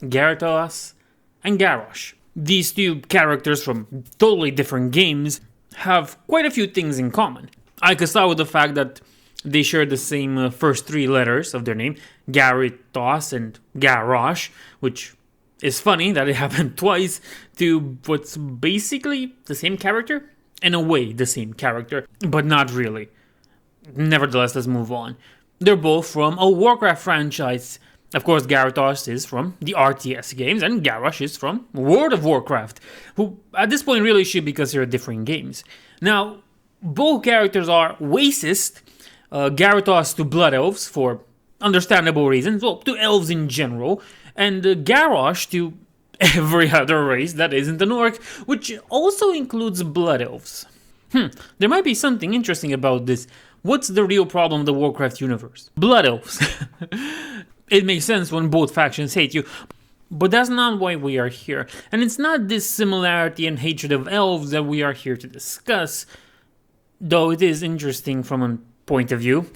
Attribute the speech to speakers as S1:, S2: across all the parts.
S1: Garithos and Garrosh. These two characters from totally different games have quite a few things in common. I could start with the fact that they share the same first three letters of their name, Garithos and Garrosh, which is funny that it happened twice to what's basically the same character. In a way, the same character, but not really. Nevertheless, let's move on. They're both from a Warcraft franchise. Of course, Garithos is from the RTS games, and Garrosh is from World of Warcraft, who at this point really should be considered different games. Now, both characters are racist. Garithos to Blood Elves for understandable reasons, well, to elves in general, and Garrosh to every other race that isn't an orc, which also includes Blood Elves. There might be something interesting about this. What's the real problem of the Warcraft universe? Blood Elves. It makes sense when both factions hate you, but that's not why we are here. And it's not this similarity and hatred of elves that we are here to discuss, though it is interesting from a point of view.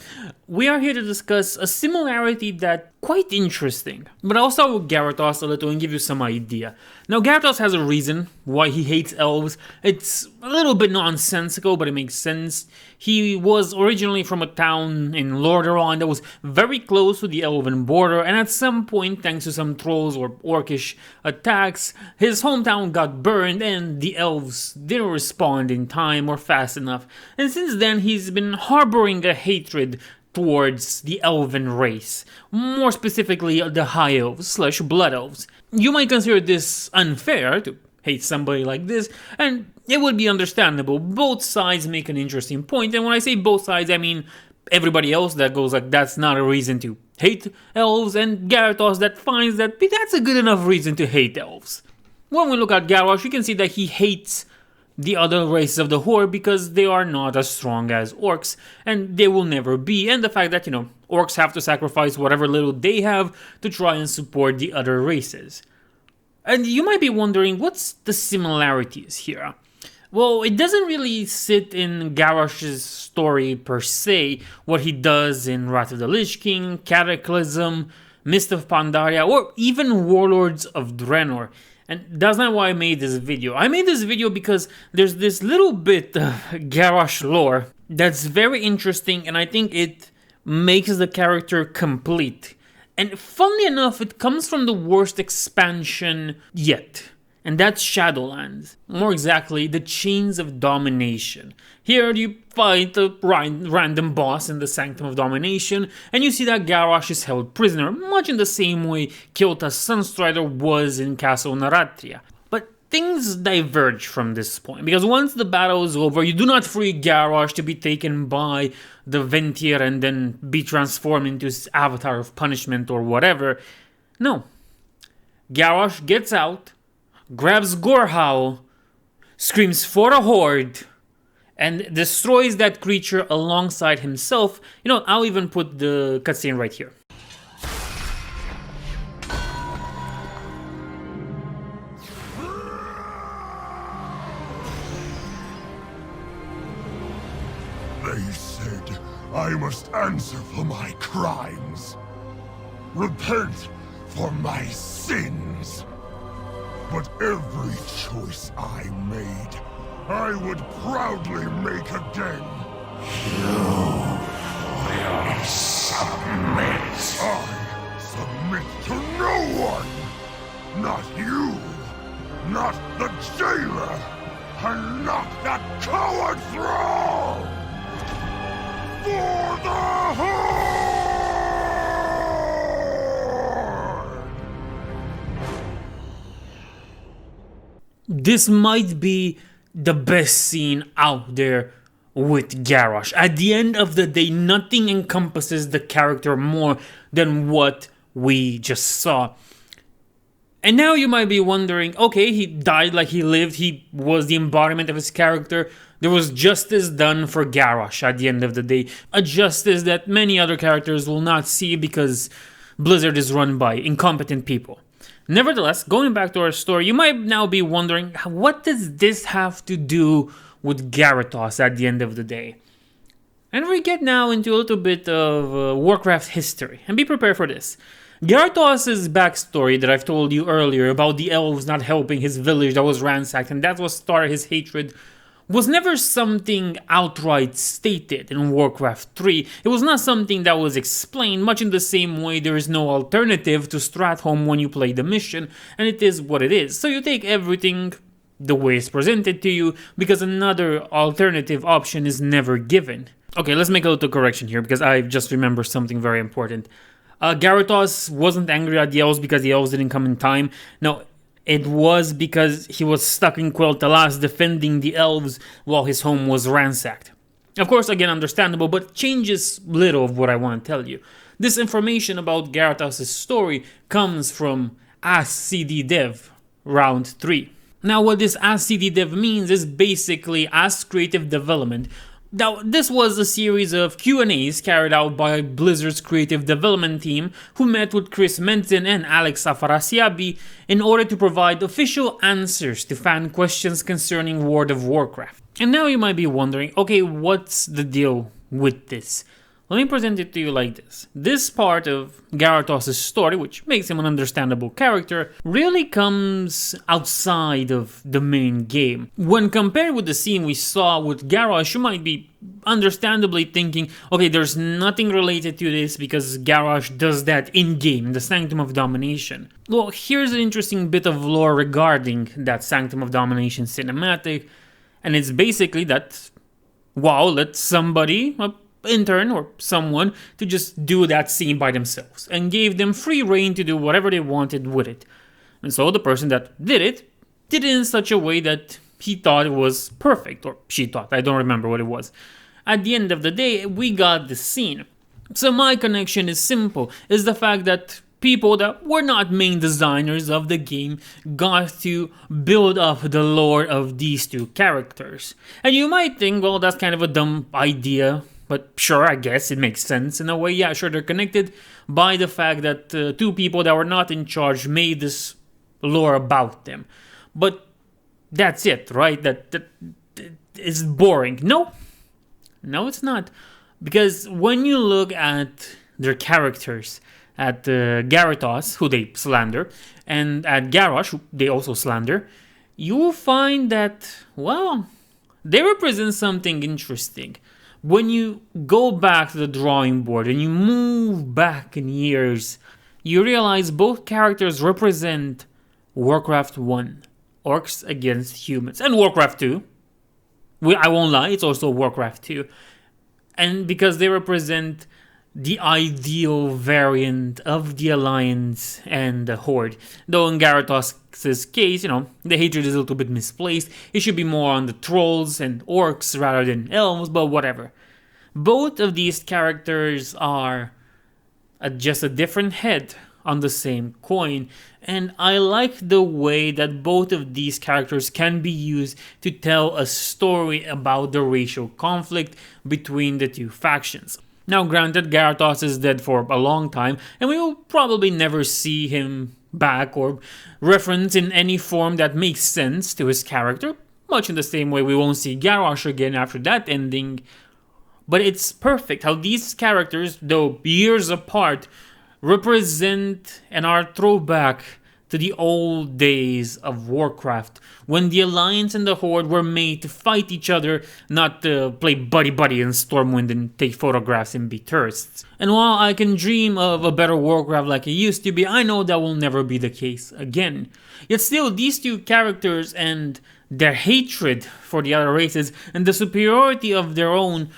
S1: We are here to discuss a similarity that's quite interesting. But I'll start with Garithos a little and give you some idea. Now, Garithos has a reason why he hates elves. It's a little bit nonsensical, but it makes sense. He was originally from a town in Lordaeron that was very close to the elven border, and at some point, thanks to some trolls or orcish attacks, his hometown got burned and the elves didn't respond in time or fast enough. And since then, he's been harboring a hatred towards the elven race, more specifically the High Elves / Blood Elves. You might consider this unfair to hate somebody like this, and it would be understandable. Both sides make an interesting point, and when I say both sides, I mean everybody else that goes like, that's not a reason to hate elves, and Garithos that finds that that's a good enough reason to hate elves. When we look at Garrosh, you can see that he hates the other races of the Horde because they are not as strong as orcs, and they will never be, and the fact that, orcs have to sacrifice whatever little they have to try and support the other races. And you might be wondering, what's the similarities here? Well, it doesn't really sit in Garrosh's story per se, what he does in Wrath of the Lich King, Cataclysm, Mist of Pandaria, or even Warlords of Draenor. And that's not why I made this video. I made this video because there's this little bit of Garrosh lore that's very interesting, and I think it makes the character complete. And funnily enough, it comes from the worst expansion yet, and that's Shadowlands. More exactly, the Chains of Domination. Here you fight a random boss in the Sanctum of Domination, and you see that Garrosh is held prisoner, much in the same way Kyota's Sunstrider was in Castle Naratria. But things diverge from this point, because once the battle is over, you do not free Garrosh to be taken by the Ventir and then be transformed into his avatar of punishment or whatever. No. Garrosh gets out, grabs Gorehowl, screams for a horde, and destroys that creature alongside himself. I'll even put the cutscene right here.
S2: They said I must answer for my crimes, repent for my sins. But every choice I made, I would proudly make again. You will submit. I submit to no one! Not you! Not the jailer! And not that coward thrall! For the Horde!
S1: This might be the best scene out there with Garrosh. At the end of the day, nothing encompasses the character more than what we just saw. And now you might be wondering, okay, he died like he lived, he was the embodiment of his character. There was justice done for Garrosh at the end of the day. A justice that many other characters will not see because Blizzard is run by incompetent people. Nevertheless, going back to our story, you might now be wondering, what does this have to do with Garithos at the end of the day? And we get now into a little bit of Warcraft history, and be prepared for this. Garithos' backstory that I've told you earlier about the elves not helping his village that was ransacked and that what started his hatred was never something outright stated in Warcraft 3. It was not something that was explained, much in the same way there is no alternative to Stratholme when you play the mission, and it is what it is. So you take everything the way it's presented to you, because another alternative option is never given. Okay, let's make a little correction here, because I just remembered something very important. Garithos wasn't angry at the elves because the elves didn't come in time. No, it was because he was stuck in Quel'Thalas defending the elves while his home was ransacked. Of course, again, understandable, but changes little of what I want to tell you. This information about Garithos' story comes from Ask CD Dev, Round 3. Now, what this Ask CD Dev means is basically Ask Creative Development. Now, this was a series of Q&As carried out by Blizzard's creative development team, who met with Chris Menton and Alex Afarasiabi in order to provide official answers to fan questions concerning World of Warcraft. And now you might be wondering, okay, what's the deal with this? Let me present it to you like this. This part of Garithos' story, which makes him an understandable character, really comes outside of the main game. When compared with the scene we saw with Garrosh, you might be understandably thinking, okay, there's nothing related to this because Garrosh does that in-game, the Sanctum of Domination. Well, here's an interesting bit of lore regarding that Sanctum of Domination cinematic, and it's basically that WoW let somebody, intern or someone, to just do that scene by themselves and gave them free reign to do whatever they wanted with it. And so the person that did it in such a way that he thought it was perfect, or she thought, I don't remember what it was. At the end of the day, we got the scene. So my connection is simple, is the fact that people that were not main designers of the game got to build up the lore of these two characters. And you might think, well, that's kind of a dumb idea. But sure, I guess it makes sense in a way. Yeah, sure, they're connected by the fact that two people that were not in charge made this lore about them. But that's it, right? That is boring. No, it's not. Because when you look at their characters, at Garithos, who they slander, and at Garrosh, who they also slander, you will find that, well, they represent something interesting. When you go back to the drawing board and you move back in years, you realize both characters represent Warcraft 1, Orcs against Humans, and Warcraft 2. I won't lie, it's also Warcraft 2. And because they represent the ideal variant of the Alliance and the Horde. Though in Garithos' case, the hatred is a little bit misplaced. It should be more on the trolls and orcs rather than elves, but whatever. Both of these characters are just a different head on the same coin, and I like the way that both of these characters can be used to tell a story about the racial conflict between the two factions. Now, granted, Garithos is dead for a long time, and we will probably never see him back or reference in any form that makes sense to his character, much in the same way we won't see Garrosh again after that ending. But it's perfect how these characters, though years apart, represent and are throwback to the old days of Warcraft, when the Alliance and the Horde were made to fight each other, not to play buddy-buddy in Stormwind and take photographs and be tourists. And while I can dream of a better Warcraft like it used to be, I know that will never be the case again. Yet still, these two characters and their hatred for the other races and the superiority of their own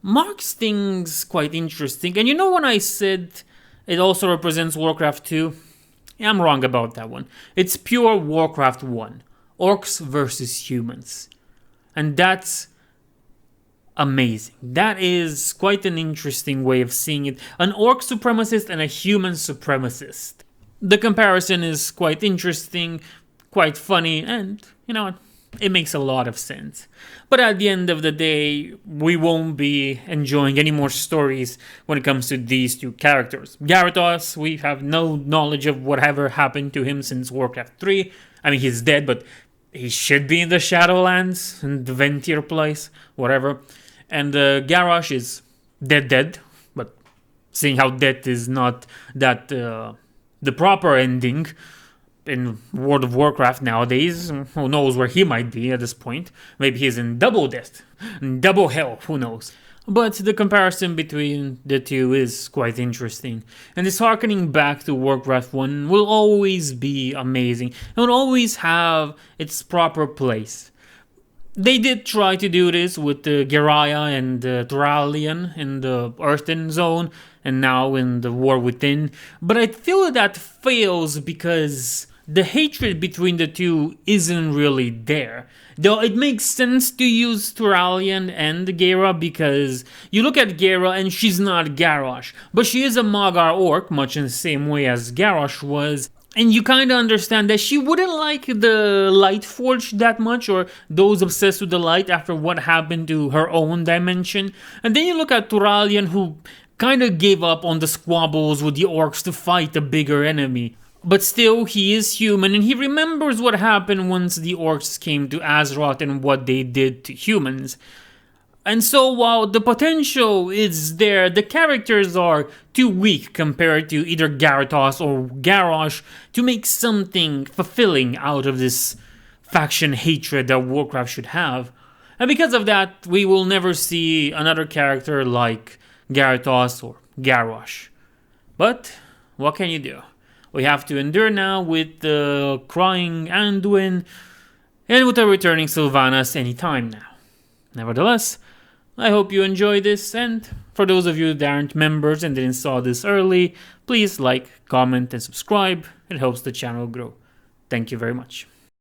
S1: marks things quite interesting. And when I said it also represents Warcraft 2? Yeah, I'm wrong about that one. It's pure Warcraft 1. Orcs versus humans. And that's amazing. That is quite an interesting way of seeing it. An orc supremacist and a human supremacist. The comparison is quite interesting, quite funny, and it makes a lot of sense. But at the end of the day, we won't be enjoying any more stories when it comes to these two characters. Garithos, we have no knowledge of whatever happened to him since Warcraft 3. I mean, he's dead, but he should be in the Shadowlands, in the Ventir place, whatever. And Garrosh is dead, but seeing how death is not that The proper ending in World of Warcraft nowadays, who knows where he might be at this point. Maybe he's in double death, double hell, who knows. But the comparison between the two is quite interesting, and this harkening back to Warcraft 1 will always be amazing. It will always have its proper place. They did try to do this with the Geraya and the Turalian in the Earthen Zone, and now in the War Within, but I feel that fails because the hatred between the two isn't really there. Though it makes sense to use Turalian and Gera because you look at Gera and she's not Garrosh, but she is a Magar Orc, much in the same way as Garrosh was. And you kind of understand that she wouldn't like the Light Forge that much, or those obsessed with the light after what happened to her own dimension. And then you look at Turalian, who kind of gave up on the squabbles with the orcs to fight a bigger enemy. But still, he is human, and he remembers what happened once the orcs came to Azeroth and what they did to humans. And so while the potential is there, the characters are too weak compared to either Garithos or Garrosh to make something fulfilling out of this faction hatred that Warcraft should have. And because of that, we will never see another character like Garithos or Garrosh. But what can you do? We have to endure now with the crying Anduin and with a returning Sylvanas anytime now. Nevertheless, I hope you enjoyed this, and for those of you that aren't members and didn't saw this early, please like, comment, and subscribe. It helps the channel grow. Thank you very much.